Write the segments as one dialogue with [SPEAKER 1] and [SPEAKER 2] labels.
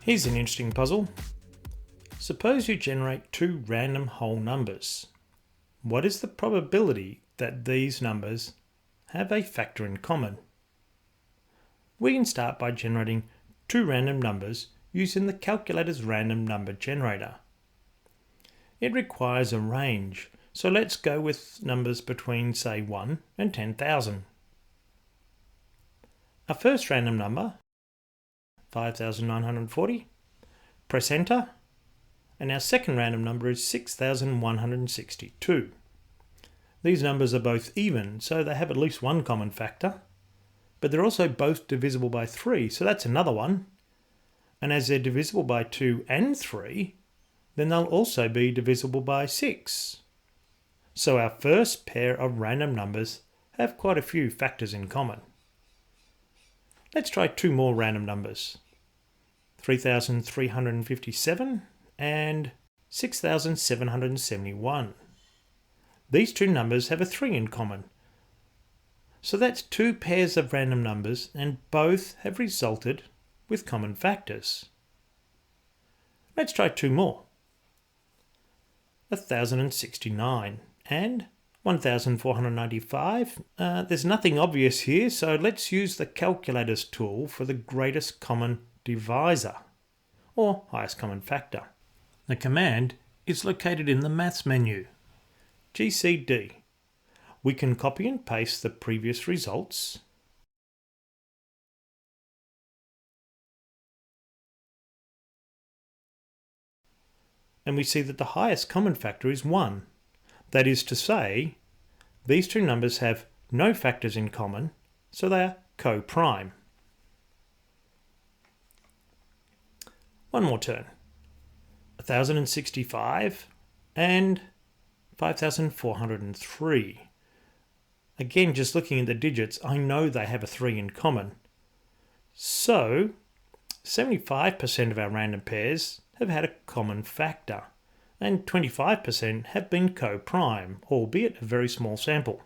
[SPEAKER 1] Here's an interesting puzzle. Suppose you generate two random whole numbers. What is the probability that these numbers have a factor in common? We can start by generating two random numbers using the calculator's random number generator. It requires a range, so let's go with numbers between, say, 1 and 10,000. Our first random number, 5,940, press enter, and our second random number is 6,162. These numbers are both even, so they have at least one common factor, but they're also both divisible by 3, so that's another one. And as they're divisible by 2 and 3, then they'll also be divisible by 6. So our first pair of random numbers have quite a few factors in common. Let's try two more random numbers, 3,357 and 6,771. These two numbers have a 3 in common. So that's two pairs of random numbers and both have resulted with common factors. Let's try two more, 1,069 and 1,495. There's nothing obvious here, so let's use the calculator's tool for the greatest common divisor, or highest common factor. The command is located in the Maths menu, GCD. We can copy and paste the previous results, and we see that the highest common factor is 1. That is to say, these two numbers have no factors in common, so they are co-prime. One more turn, 1,065 and 5,403. Again, just looking at the digits, I know they have a 3 in common. So 75% of our random pairs have had a common factor, and 25% have been co-prime, albeit a very small sample.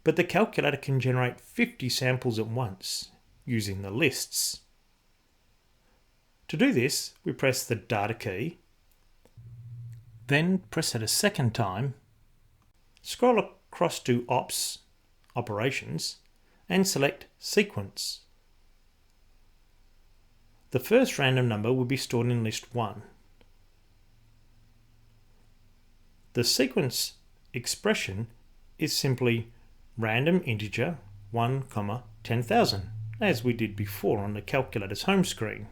[SPEAKER 1] But the calculator can generate 50 samples at once using the lists. To do this, we press the data key, then press it a second time, scroll across to Ops, Operations, and select Sequence. The first random number will be stored in list 1. The sequence expression is simply random integer 1, 10,000, as we did before on the calculator's home screen.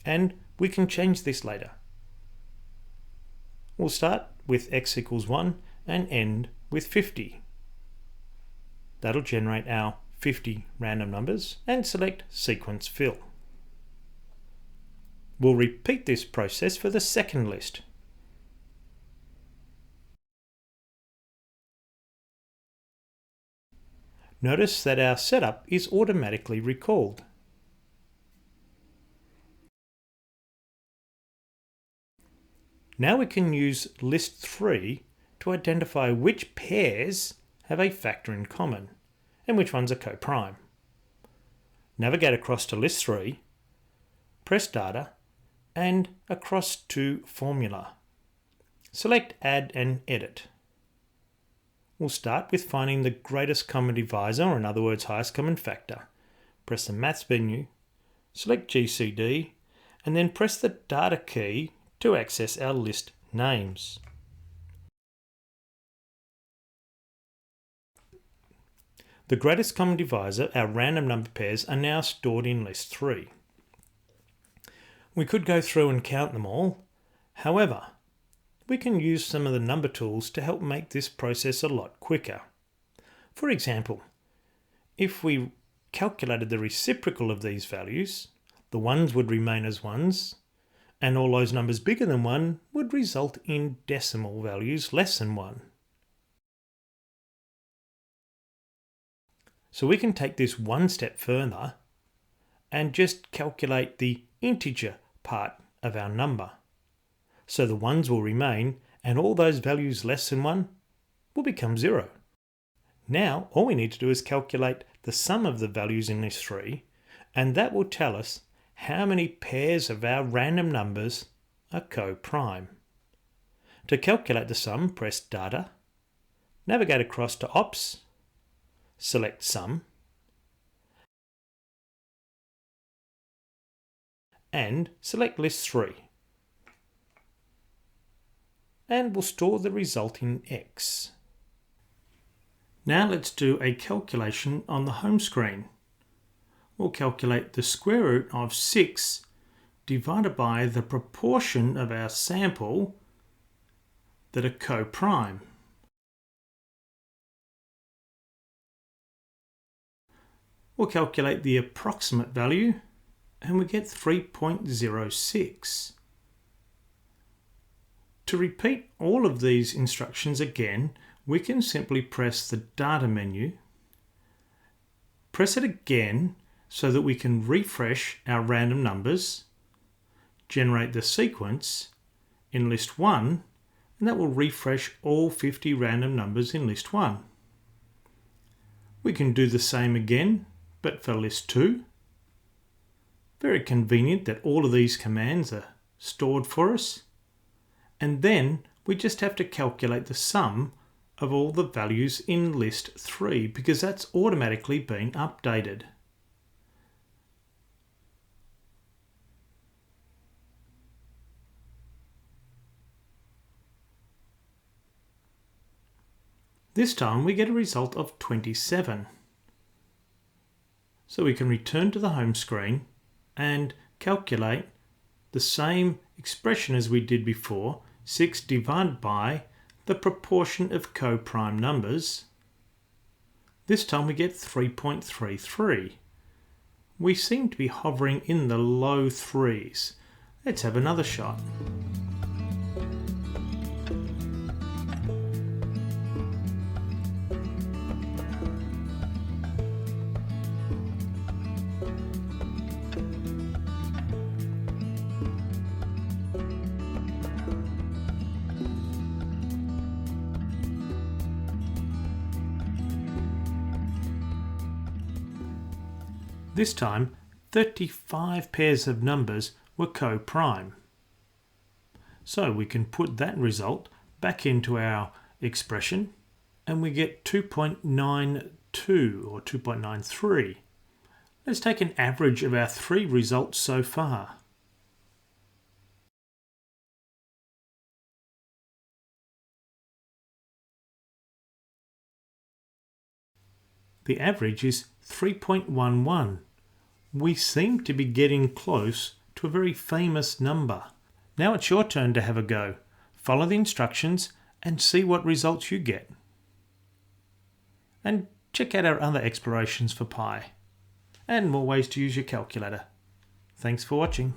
[SPEAKER 1] And we can change this later. We'll start with x equals 1 and end with 50. That'll generate our 50 random numbers and select Sequence Fill. We'll repeat this process for the second list. Notice that our setup is automatically recalled. Now we can use list 3 to identify which pairs have a factor in common and which ones are co-prime. Navigate across to list 3, press data and across to formula. Select add and edit. We'll start with finding the greatest common divisor, or in other words highest common factor. Press the Maths menu, select GCD and then press the data key to access our list names. The greatest common divisor, our random number pairs, are now stored in list 3. We could go through and count them all. However, we can use some of the number tools to help make this process a lot quicker. For example, if we calculated the reciprocal of these values, the ones would remain as ones, and all those numbers bigger than 1 would result in decimal values less than 1. So we can take this one step further and just calculate the integer part of our number. So the ones will remain and all those values less than 1 will become 0. Now all we need to do is calculate the sum of the values in list 3, and that will tell us how many pairs of our random numbers are co-prime. To calculate the sum, press Data, navigate across to Ops, select Sum, and select List 3. And we'll store the result in X. Now let's do a calculation on the home screen. We'll calculate the square root of 6 divided by the proportion of our sample that are co-prime. We'll calculate the approximate value and we get 3.06. To repeat all of these instructions again, we can simply press the Data menu, press it again so that we can refresh our random numbers, generate the sequence in list 1, and that will refresh all 50 random numbers in list 1. We can do the same again, but for list 2. Very convenient that all of these commands are stored for us. And then we just have to calculate the sum of all the values in list 3 because that's automatically been updated. This time we get a result of 27. So we can return to the home screen and calculate the same expression as we did before, 6 divided by the proportion of co-prime numbers. This time we get 3.33. We seem to be hovering in the low 3s. Let's have another shot. This time, 35 pairs of numbers were co-prime. So we can put that result back into our expression and we get 2.92 or 2.93. Let's take an average of our 3 results so far. The average is 3.11. We seem to be getting close to a very famous number. Now it's your turn to have a go. Follow the instructions and see what results you get. And check out our other explorations for pi and more ways to use your calculator. Thanks for watching.